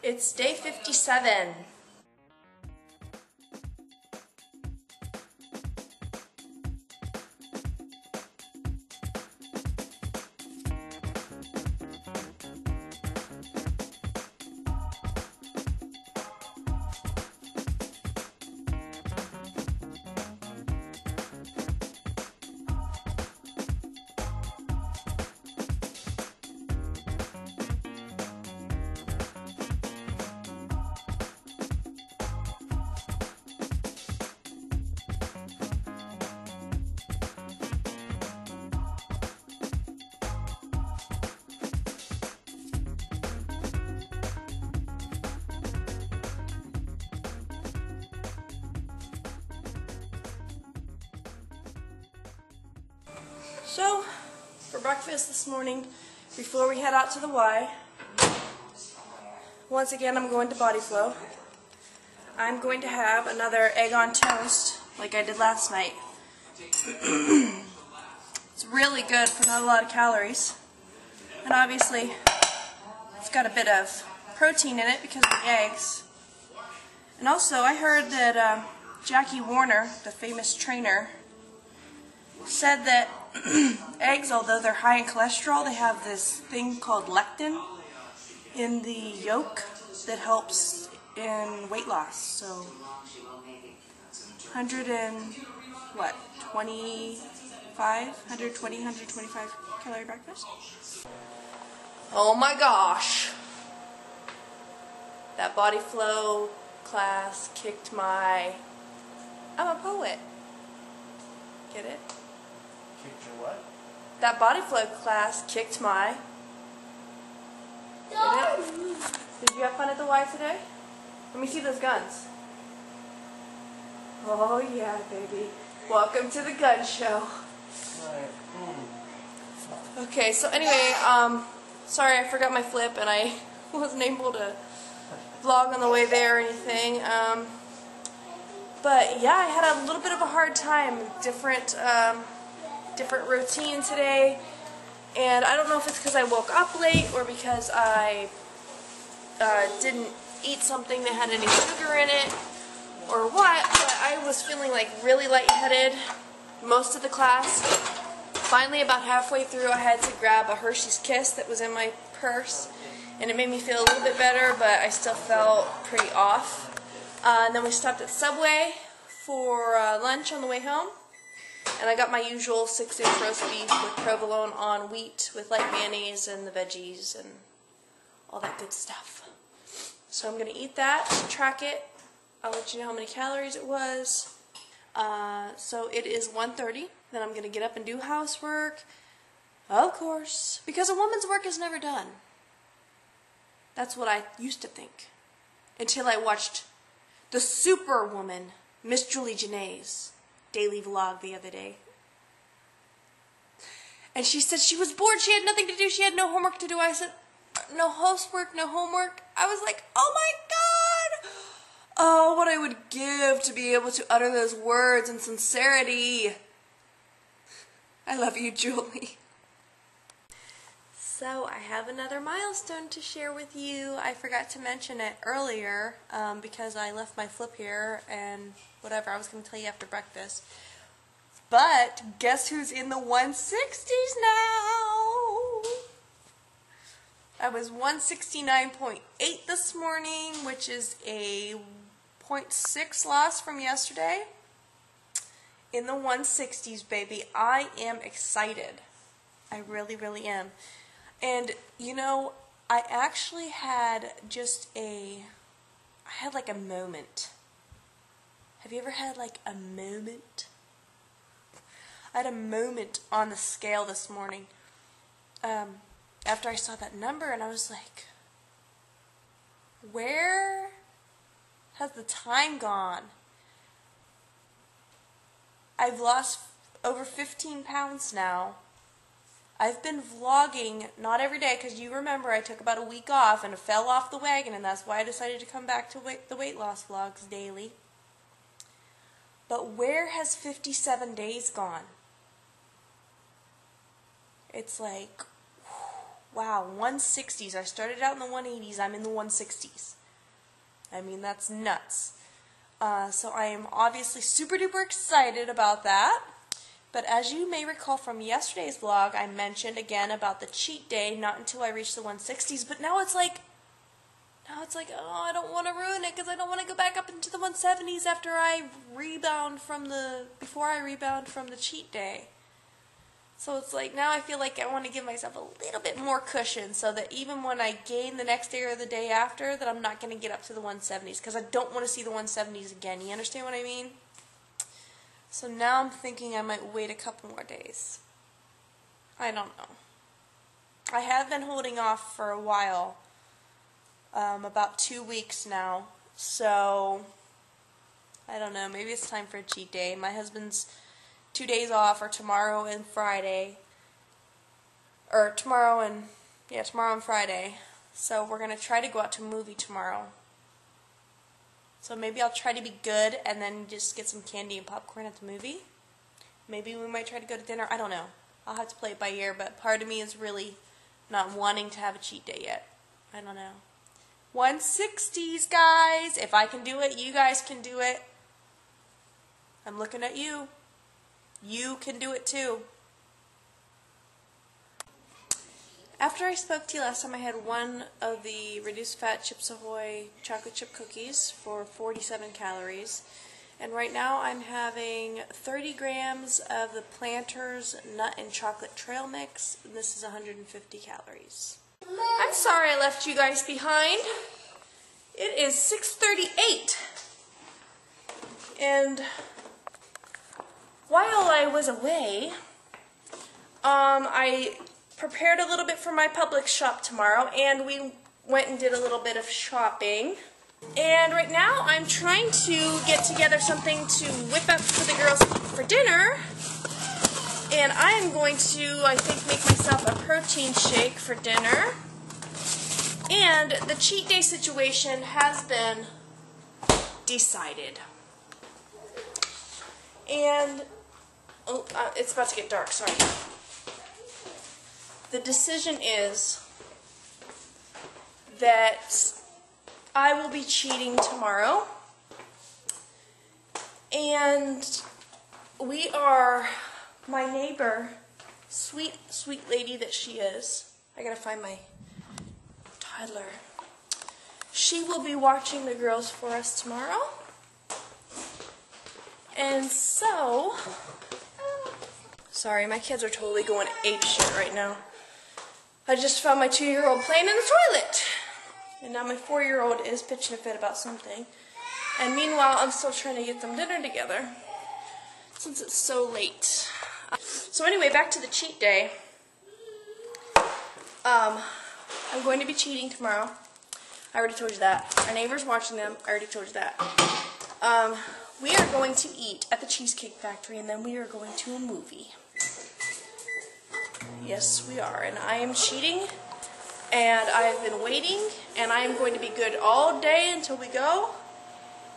It's day 57. So, for breakfast this morning, before we head out to the Y, once again I'm going to Body Flow. I'm going to have another egg on toast, like I did last night. It's really good for not a lot of calories. And obviously, it's got a bit of protein in it because of the eggs. And also, I heard that Jackie Warner, the famous trainer, said that eggs, although they're high in cholesterol, they have this thing called lectin in the yolk that helps in weight loss. So 125 calorie breakfast. Oh my gosh, that Body Flow class kicked my, I'm a poet, get it? Kicked your what? That Body Flow class kicked my... Get it? Did you have fun at the Y today? Let me see those guns. Oh yeah, baby. Welcome to the gun show. Right. Okay, so anyway, sorry I forgot my flip and I wasn't able to vlog on the way there or anything. But yeah, I had a little bit of a hard time. Different routine today, and I don't know if it's because I woke up late or because I didn't eat something that had any sugar in it or what, but I was feeling like really lightheaded most of the class. Finally, about halfway through, I had to grab a Hershey's Kiss that was in my purse, and it made me feel a little bit better, but I still felt pretty off. And then we stopped at Subway for lunch on the way home. And I got my usual 6-inch roast beef with provolone on wheat with light mayonnaise and the veggies and all that good stuff. So I'm going to eat that, track it. I'll let you know how many calories it was. So it is 1:30. Then I'm going to get up and do housework. Of course. Because a woman's work is never done. That's what I used to think. Until I watched the Superwoman, Miss Julie Janae's daily vlog the other day. And she said she was bored, she had nothing to do, she had no homework to do. I said, no housework, no homework. I was like, oh my God! Oh, what I would give to be able to utter those words in sincerity. I love you, Julie. So I have another milestone to share with you. I forgot to mention it earlier because I left my flip here and whatever, I was going to tell you after breakfast. But guess who's in the 160s now? I was 169.8 this morning, which is a 0.6 loss from yesterday. In the 160s, baby. I am excited. I really, really am. And, you know, I actually had I had like a moment. Have you ever had like a moment? I had a moment on the scale this morning after I saw that number, and I was like, where has the time gone? I've lost over 15 pounds now. I've been vlogging, not every day, because you remember I took about a week off and fell off the wagon, and that's why I decided to come back to the weight loss vlogs daily. But where has 57 days gone? It's like, wow, 160s. I started out in the 180s. I'm in the 160s. I mean, that's nuts. So I am obviously super duper excited about that. But as you may recall from yesterday's vlog, I mentioned again about the cheat day, not until I reach the 160s. But now it's like, oh, I don't want to ruin it because I don't want to go back up into the 170s after before I rebound from the cheat day. So it's like, now I feel like I want to give myself a little bit more cushion so that even when I gain the next day or the day after, that I'm not going to get up to the 170s because I don't want to see the 170s again. You understand what I mean? So now I'm thinking I might wait a couple more days. I don't know. I have been holding off for a while, about 2 weeks now. So, I don't know, maybe it's time for a cheat day. My husband's 2 days off are tomorrow and Friday. Or tomorrow and Friday. So we're going to try to go out to a movie tomorrow. So maybe I'll try to be good and then just get some candy and popcorn at the movie. Maybe we might try to go to dinner. I don't know. I'll have to play it by ear, but part of me is really not wanting to have a cheat day yet. I don't know. 160s, guys. If I can do it, you guys can do it. I'm looking at you. You can do it too. After I spoke to you last time, I had one of the reduced fat Chips Ahoy chocolate chip cookies for 47 calories. And right now I'm having 30 grams of the Planters nut and chocolate trail mix. And this is 150 calories. I'm sorry I left you guys behind. It is 6:38. And while I was away, I prepared a little bit for my Publix shop tomorrow, and we went and did a little bit of shopping. And right now I'm trying to get together something to whip up for the girls for dinner. And I am going to, I think, make myself a protein shake for dinner. And the cheat day situation has been decided. And, it's about to get dark, sorry. The decision is that I will be cheating tomorrow, and my neighbor, sweet lady that she is, I gotta find my toddler, she will be watching the girls for us tomorrow, and so, sorry, my kids are totally going apeshit right now. I just found my 2-year-old playing in the toilet. And now my 4-year-old is pitching a fit about something. And meanwhile, I'm still trying to get them dinner together, since it's so late. So anyway, back to the cheat day. I'm going to be cheating tomorrow. I already told you that. Our neighbor's watching them. I already told you that. We are going to eat at the Cheesecake Factory, and then we are going to a movie. Yes, we are. And I am cheating, and I have been waiting, and I am going to be good all day until we go,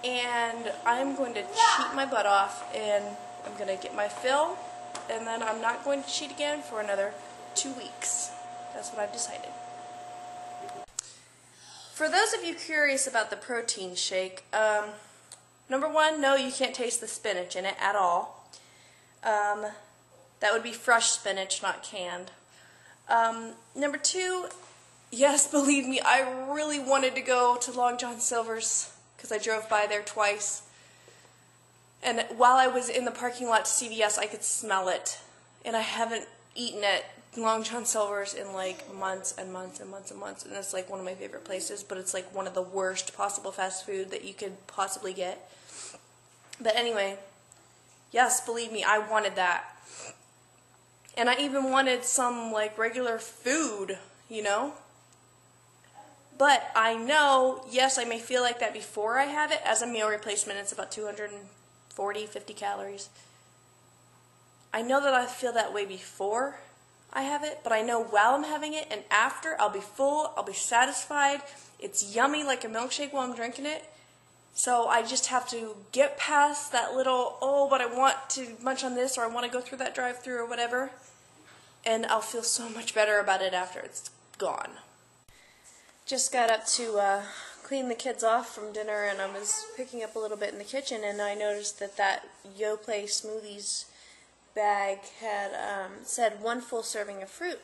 and I'm going to cheat my butt off, and I'm going to get my fill, and then I'm not going to cheat again for another 2 weeks. That's what I've decided. For those of you curious about the protein shake, number one, no, you can't taste the spinach in it at all. That would be fresh spinach, not canned. Number two, yes, believe me, I really wanted to go to Long John Silver's because I drove by there twice. And while I was in the parking lot to CVS, I could smell it. And I haven't eaten at Long John Silver's in like months and months and months and months. And it's like one of my favorite places, but it's like one of the worst possible fast food that you could possibly get. But anyway, yes, believe me, I wanted that. And I even wanted some like regular food, you know? But I know, yes, I may feel like that before I have it. As a meal replacement, it's about 240, 50 calories. I know that I feel that way before I have it, but I know while I'm having it and after, I'll be full, I'll be satisfied. It's yummy like a milkshake while I'm drinking it. So I just have to get past that little, oh, but I want to munch on this, or I want to go through that drive-thru or whatever, and I'll feel so much better about it after it's gone. Just got up to cleaned the kids off from dinner, and I was picking up a little bit in the kitchen, and I noticed that YoPlay Smoothies bag had said 1 full serving of fruit.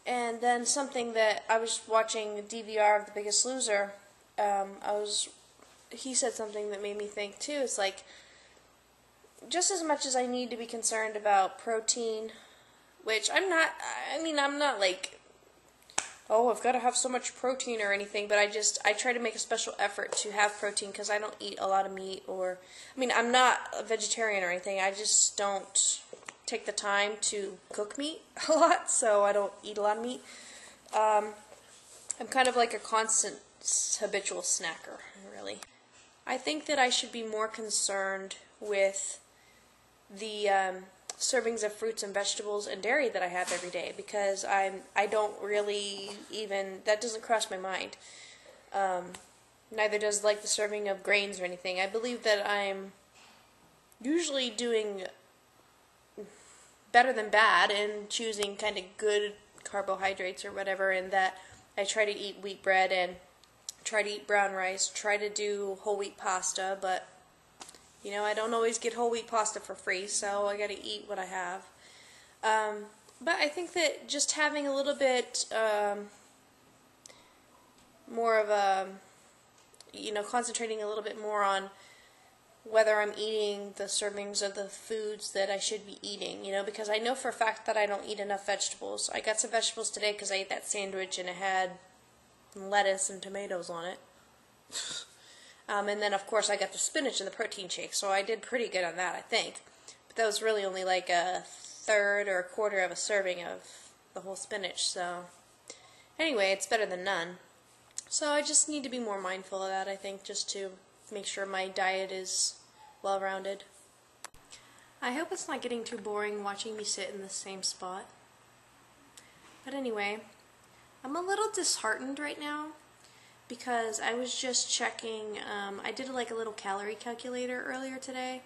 And then something that I was watching a DVR of The Biggest Loser, he said something that made me think too. It's like, just as much as I need to be concerned about protein, which I'm not like, oh, I've got to have so much protein or anything, but I try to make a special effort to have protein because I don't eat a lot of meat, I'm not a vegetarian or anything, I just don't take the time to cook meat a lot, so I don't eat a lot of meat. I'm kind of like a constant habitual snacker, really. I think that I should be more concerned with the servings of fruits and vegetables and dairy that I have every day, because I don't really even, that doesn't cross my mind. Neither does like the serving of grains or anything. I believe that I'm usually doing better than bad and choosing kind of good carbohydrates or whatever, and that I try to eat wheat bread and try to eat brown rice, try to do whole wheat pasta, but I don't always get whole wheat pasta for free, so I gotta eat what I have. But I think that just having a little bit more of a, concentrating a little bit more on whether I'm eating the servings of the foods that I should be eating, because I know for a fact that I don't eat enough vegetables. I got some vegetables today because I ate that sandwich and it had lettuce and tomatoes on it. And then, of course, I got the spinach and the protein shake, so I did pretty good on that, I think. But that was really only like a third or a quarter of a serving of the whole spinach, so anyway, it's better than none. So I just need to be more mindful of that, I think, just to make sure my diet is well-rounded. I hope it's not getting too boring watching me sit in the same spot. But anyway, I'm a little disheartened right now because I was just checking, I did like a little calorie calculator earlier today,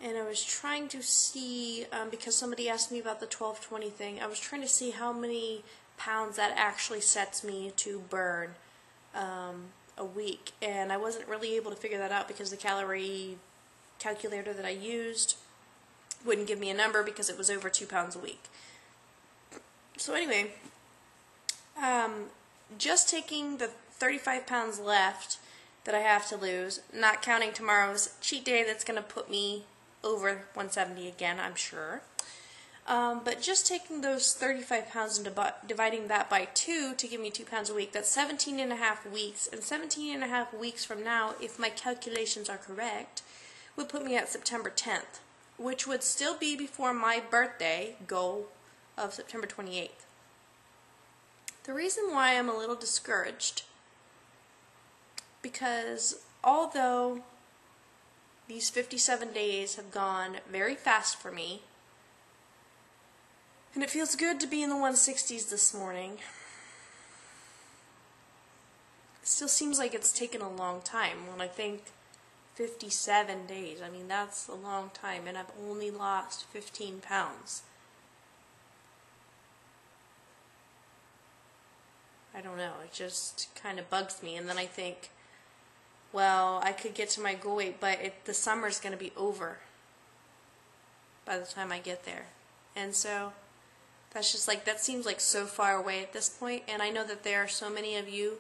and I was trying to see, because somebody asked me about the 12-20 thing, I was trying to see how many pounds that actually sets me to burn a week, and I wasn't really able to figure that out because the calorie calculator that I used wouldn't give me a number because it was over 2 pounds a week. So anyway, just taking the 35 pounds left that I have to lose, not counting tomorrow's cheat day that's going to put me over 170 again, I'm sure. But just taking those 35 pounds and dividing that by 2 to give me 2 pounds a week, that's 17 and a half weeks. And 17 and a half weeks from now, if my calculations are correct, would put me at September 10th, which would still be before my birthday goal of September 28th. The reason why I'm a little discouraged, because although these 57 days have gone very fast for me, and it feels good to be in the 160s this morning, it still seems like it's taken a long time. When I think 57 days, I mean, that's a long time, and I've only lost 15 pounds. I don't know, it just kind of bugs me, and then I think, well, I could get to my goal weight, but the summer's going to be over by the time I get there. And so that's just like, that seems like so far away at this point, and I know that there are so many of you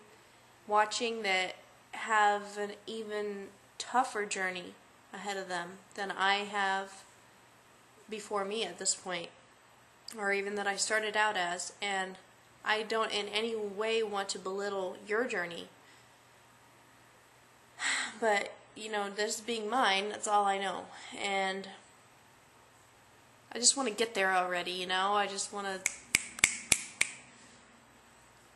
watching that have an even tougher journey ahead of them than I have before me at this point, or even that I started out as, and I don't in any way want to belittle your journey. But, this being mine, that's all I know. And I just want to get there already, I just want to...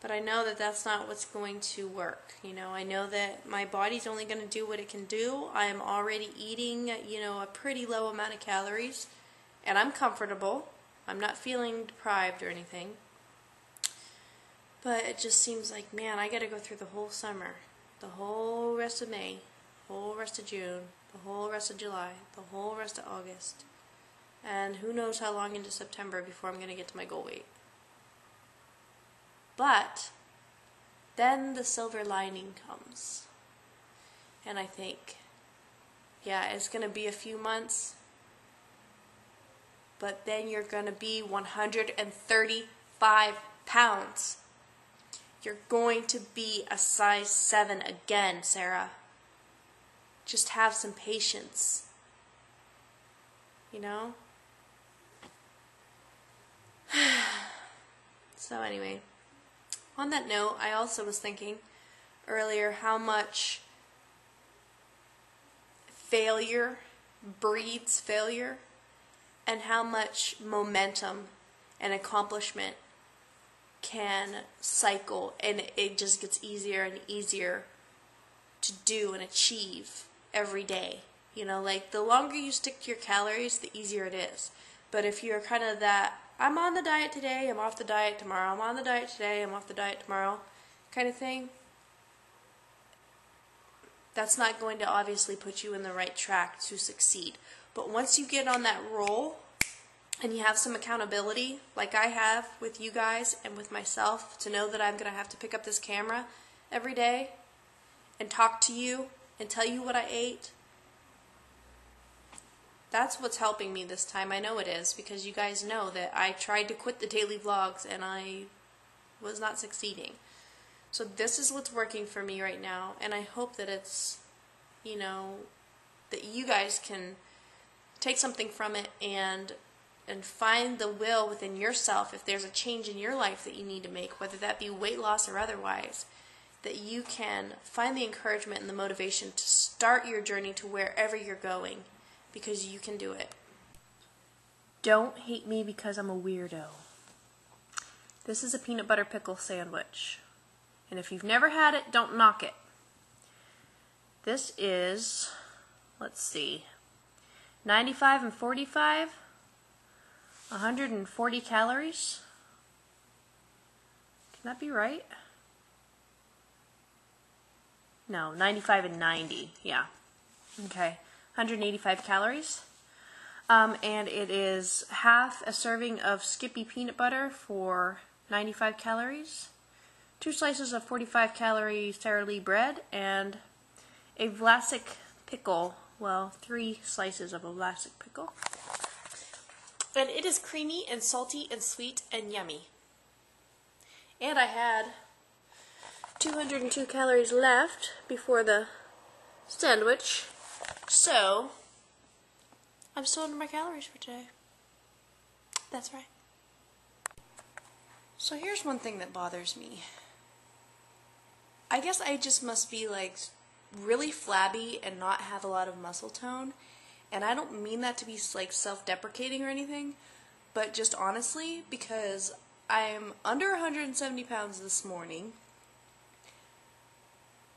But I know that that's not what's going to work, I know that my body's only going to do what it can do. I am already eating, a pretty low amount of calories, and I'm comfortable. I'm not feeling deprived or anything. But it just seems like, man, I got to go through the whole summer, the whole rest of May, the whole rest of June, the whole rest of July, the whole rest of August, and who knows how long into September before I'm going to get to my goal weight. But then the silver lining comes. And I think, yeah, it's going to be a few months, but then you're going to be 135 pounds. You're going to be a size 7 again, Sarah. Just have some patience. You know? So anyway, on that note, I also was thinking earlier how much failure breeds failure, and how much momentum and accomplishment can cycle, and it just gets easier and easier to do and achieve every day. You know, like the longer you stick to your calories, the easier it is. But if you're kind of that, I'm on the diet today, I'm off the diet tomorrow, I'm on the diet today, I'm off the diet tomorrow kind of thing, that's not going to obviously put you in the right track to succeed. But once you get on that roll and you have some accountability, like I have with you guys and with myself, to know that I'm going to have to pick up this camera every day and talk to you and tell you what I ate, that's what's helping me this time. I know it is, because you guys know that I tried to quit the daily vlogs and I was not succeeding. So this is what's working for me right now, and I hope that it's, you know, that you guys can take something from it and find the will within yourself. If there's a change in your life that you need to make, whether that be weight loss or otherwise, that you can find the encouragement and the motivation to start your journey to wherever you're going, because you can do it. Don't hate me because I'm a weirdo. This is a peanut butter pickle sandwich. And if you've never had it, don't knock it. This is, let's see, 95 and 45, 140 calories. Can that be right? No, 95 and 90, yeah. Okay, 185 calories. And it is half a serving of Skippy peanut butter for 95 calories. 2 slices of 45 calorie Sara Lee bread, and a Vlasic pickle, well, 3 slices of a Vlasic pickle. And it is creamy and salty and sweet and yummy. And I had 202 calories left before the sandwich, so I'm still under my calories for today. That's right. So here's one thing that bothers me. I guess I just must be like really flabby and not have a lot of muscle tone. And I don't mean that to be like self-deprecating or anything, but just honestly, because I'm under 170 pounds this morning,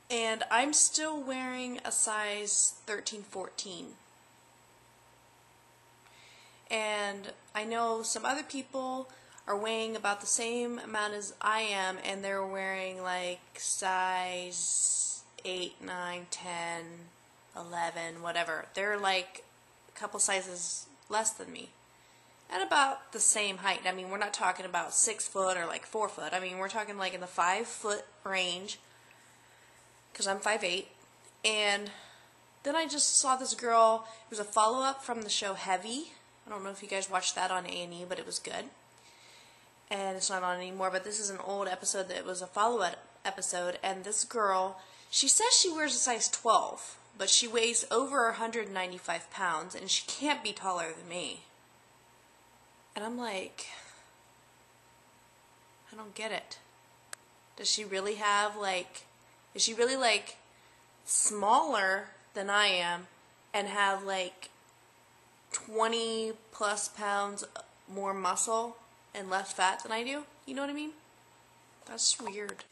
and I'm still wearing a size 13-14. And I know some other people are weighing about the same amount as I am, and they're wearing like size 8, 9, 10, 11, whatever. They're like a couple sizes less than me. At about the same height. I mean, we're not talking about 6 foot or like 4 foot. I mean, we're talking like in the 5 foot range, because I'm 5'8". And then I just saw this girl. It was a follow-up from the show Heavy. I don't know if you guys watched that on A&E, but it was good. And it's not on anymore, but this is an old episode that was a follow-up episode. And this girl, she says she wears a size 12, but she weighs over 195 pounds, and she can't be taller than me. And I'm like, I don't get it. Does she really have like, is she really like smaller than I am and have like 20 plus pounds more muscle and less fat than I do? You know what I mean? That's weird.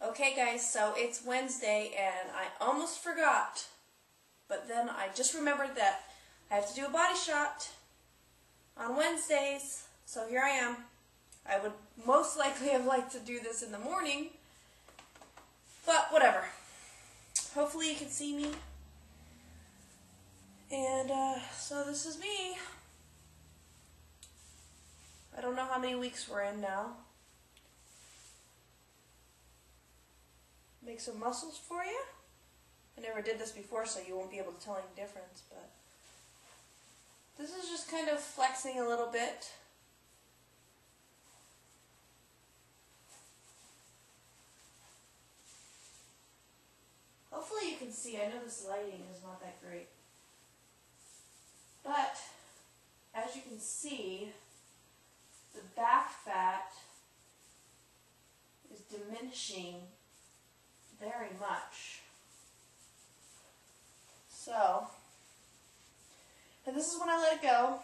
Okay guys, so it's Wednesday and I almost forgot, but then I just remembered that I have to do a body shot on Wednesdays, so here I am. I would most likely have liked to do this in the morning, but whatever. Hopefully you can see me. And so this is me. I don't know how many weeks we're in now. make some muscles for you. I never did this before, so you won't be able to tell any difference, but this is just kind of flexing a little bit. Hopefully you can see. I know this lighting is not that great. But as you can see, the back fat is diminishing very much. So, and this is when I let it go.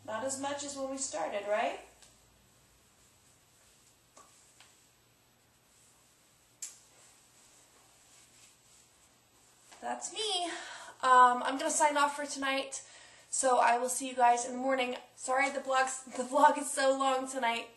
Not as much as when we started, right? That's me. I'm going to sign off for tonight. So I will see you guys in the morning. Sorry the vlog is so long tonight.